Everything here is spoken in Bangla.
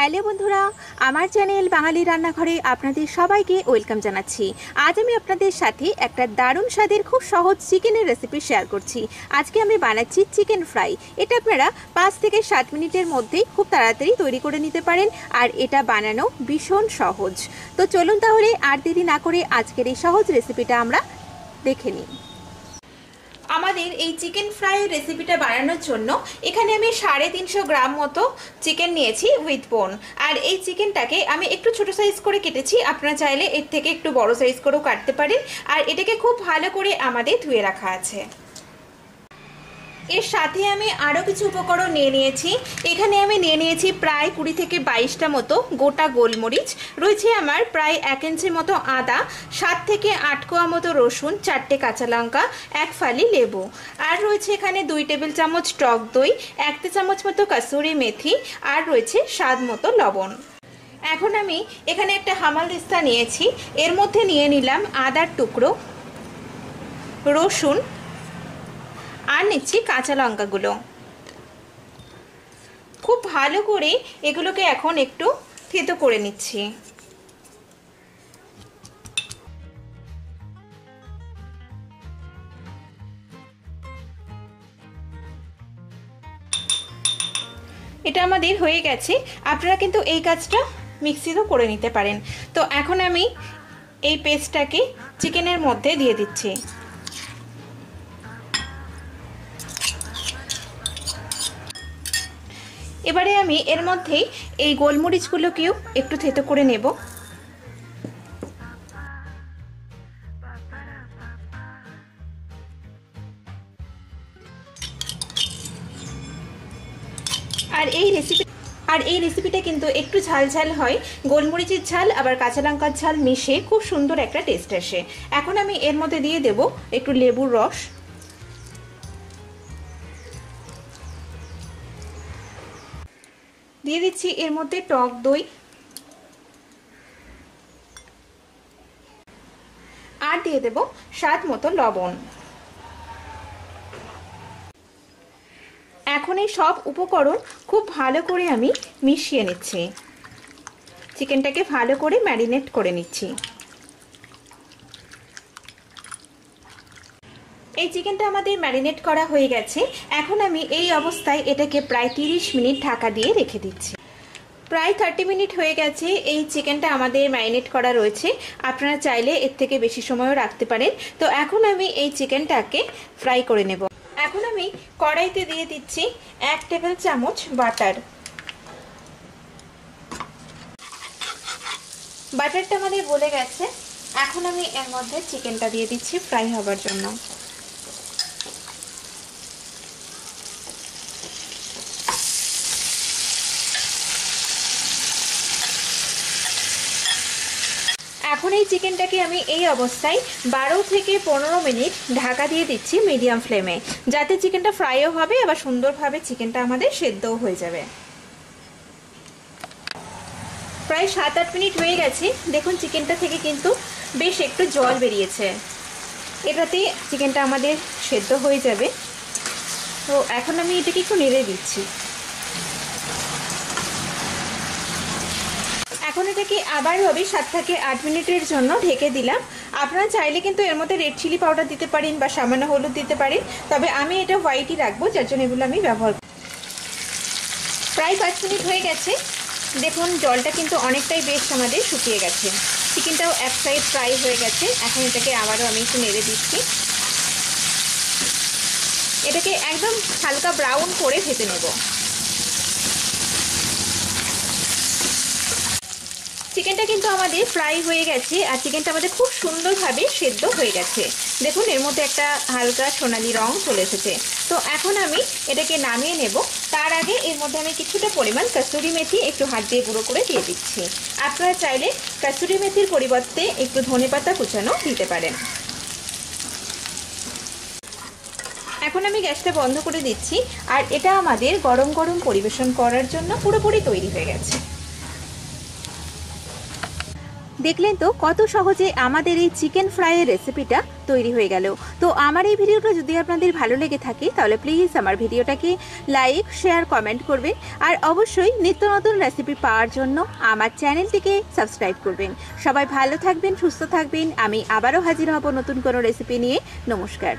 হ্যালো বন্ধুরা, আমার চ্যানেল বাঙালি রান্নাঘরে আপনাদের সবাইকে ওয়েলকাম জানাচ্ছি। আজ আমি আপনাদের সাথে একটা দারুণ স্বাদের খুব সহজ চিকেনের রেসিপি শেয়ার করছি। আজকে আমি বানাচ্ছি চিকেন ফ্রাই। এটা আপনারা 5 থেকে 7 মিনিটের মধ্যেই খুব তাড়াতাড়ি তৈরি করে নিতে পারেন, আর এটা বানানো ভীষণ সহজ। তো চলুন তাহলে আর দেরি না করে আজকের এই সহজ রেসিপিটা আমরা দেখে নিই। আমাদের এই চিকেন ফ্রাই রেসিপিটা বানানোর জন্য এখানে আমি 350 গ্রাম মতো চিকেন নিয়েছি উইথ বোন। আর এই চিকেনটাকে আমি একটু ছোট সাইজ করে কেটেছি, আপনারা চাইলে এর থেকে একটু বড় সাইজ করেও কাটতে পারেন। আর এটাকে খুব ভালো করে আমাদের ধুয়ে রাখা আছে। এর সাথে আমি আরও কিছু উপকরণ নিয়ে নিয়েছি। এখানে আমি নিয়ে নিয়েছি প্রায় 20 থেকে 22টা মতো গোটা গোলমরিচ, রয়েছে আমার প্রায় 1 ইঞ্চি মতো আদা, 7 থেকে 8 কোয়া মতো রসুন, 4টে কাঁচা লঙ্কা, 1 ফালি লেবু, আর রয়েছে এখানে 2 টেবিল চামচ টক দই, 1 চামচ মতো কাসুরি মেথি, আর রয়েছে স্বাদ মতো লবণ। এখন আমি এখানে একটা হামালদিস্তা নিয়েছি, এর মধ্যে নিয়ে নিলাম আদার টুকরো, রসুন, আর নিচ্ছি কাঁচা লঙ্কাগুলো। খুব ভালো করে এগুলোকে এখন একটু থেতো করে নিচ্ছি। এটা আমাদের হয়ে গেছে। আপনারা কিন্তু এই কাজটা মিক্সিতেও করে নিতে পারেন। তো এখন আমি এই পেস্টটাকে চিকেনের মধ্যে দিয়ে দিচ্ছি। এবারে আমি এর মধ্যেই এই গোলমরিচগুলোকেও একটু থেতো করে নেব। আর এই রেসিপিটা কিন্তু একটু ঝাল ঝাল হয়, গোলমরিচের ঝাল আবার কাঁচা লঙ্কার ঝাল মিশে খুব সুন্দর একটা টেস্ট আসে। এখন আমি এর মধ্যে দিয়ে দেব একটু লেবুর রস, দিয়ে দিচ্ছি এর মধ্যে টক দই, আর দিয়ে দেব স্বাদ মতো লবণ। এখন এই সব উপকরণ খুব ভালো করে আমি মিশিয়ে নিচ্ছি, চিকেনটাকে ভালো করে ম্যারিনেট করে নিচ্ছি। এই চিকেনটা আমাদের ম্যারিনেট করা হয়ে গেছে। এখন আমি এই অবস্থায় এটাকে প্রায় 30 মিনিট ঢাকা দিয়ে রেখে দিচ্ছি। প্রায় 30 মিনিট হয়ে গেছে এই চিকেনটা আমাদের ম্যারিনেট করা রয়েছে। আপনারা চাইলে এর থেকে বেশি সময়ও রাখতে পারেন। তো এখন আমি এই চিকেনটাকে ফ্রাই করে নেব। এখন আমি কড়াইতে দিয়ে দিচ্ছি 1 টেবিল চামচ বাটার। বাটারটা আমাদের গলে গেছে। এখন আমি এর মধ্যে চিকেনটা দিয়ে দিচ্ছি ফ্রাই হবার জন্য। এখন এই চিকেনটাকে আমি এই অবস্থায় 12 থেকে 15 মিনিট ঢাকা দিয়ে দিচ্ছি মিডিয়াম ফ্লেমে, যাতে চিকেনটা ফ্রাইও হবে আবার সুন্দরভাবে চিকেনটা আমাদের সেদ্ধও হয়ে যাবে। প্রায় 7-8 মিনিট হয়ে গেছে। দেখুন চিকেনটা থেকে কিন্তু বেশ একটু জল বেরিয়েছে, এটাতে চিকেনটা আমাদের সেদ্ধ হয়ে যাবে। তো এখন আমি এটাকে একটু নেড়ে দিচ্ছি। এখন এটাকে আবার হবে 7 থেকে 8 মিনিটের জন্য ঢেকে দিলাম। আপনারা চাইলে কিন্তু এর মধ্যে রেড চিলি পাউডার দিতে পারেন বা সামান্য হলুদ দিতে পারেন, তবে আমি এটা হোয়াইটই রাখবো, যার জন্য এগুলো আমি ব্যবহার করব। প্রায় 5 মিনিট হয়ে গেছে। দেখুন জলটা কিন্তু অনেকটাই বেশ আমাদের শুকিয়ে গেছে, চিকেনটাও এক সাইড ফ্রাই হয়ে গেছে। এখন এটাকে আবারও আমি একটু নেড়ে দিচ্ছি। এটাকে একদম হালকা ব্রাউন করে ভেজে নেব। চিকেনটা কিন্তু আমাদের ফ্রাই হয়ে গেছে, আর চিকেনটা আমাদের খুব সুন্দরভাবে সেদ্ধ হয়ে গেছে। দেখুন এর মধ্যে একটা হালকা সোনালি রং চলে এসেছে। তো এখন আমি এটাকে নামিয়ে নেব। তার আগে এর মধ্যে আমি কিছুটা পরিমাণ কাসুরি মেথি একটু হাত দিয়ে গুঁড়ো করে দিয়ে দিচ্ছি। আপনারা চাইলে কাসুরি মেথির পরিবর্তে একটু ধনেপাতা কুচানো দিতে পারেন। এখন আমি গ্যাসটা বন্ধ করে দিচ্ছি, আর এটা আমাদের গরম গরম পরিবেশন করার জন্য পুরোপুরি তৈরি হয়ে গেছে। দেখলেন তো কত সহজে আমাদের এই চিকেন ফ্রাইয়ের রেসিপিটা তৈরি হয়ে গেল। তো আমার এই ভিডিওটা যদি আপনাদের ভালো লেগে থাকে তাহলে প্লিজ আমার ভিডিওটাকে লাইক, শেয়ার, কমেন্ট করবেন। আর অবশ্যই নিত্য নতুন রেসিপি পাওয়ার জন্য আমার চ্যানেলটিকে সাবস্ক্রাইব করবেন। সবাই ভালো থাকবেন, সুস্থ থাকবেন। আমি আবারও হাজির হব নতুন কোনো রেসিপি নিয়ে। নমস্কার।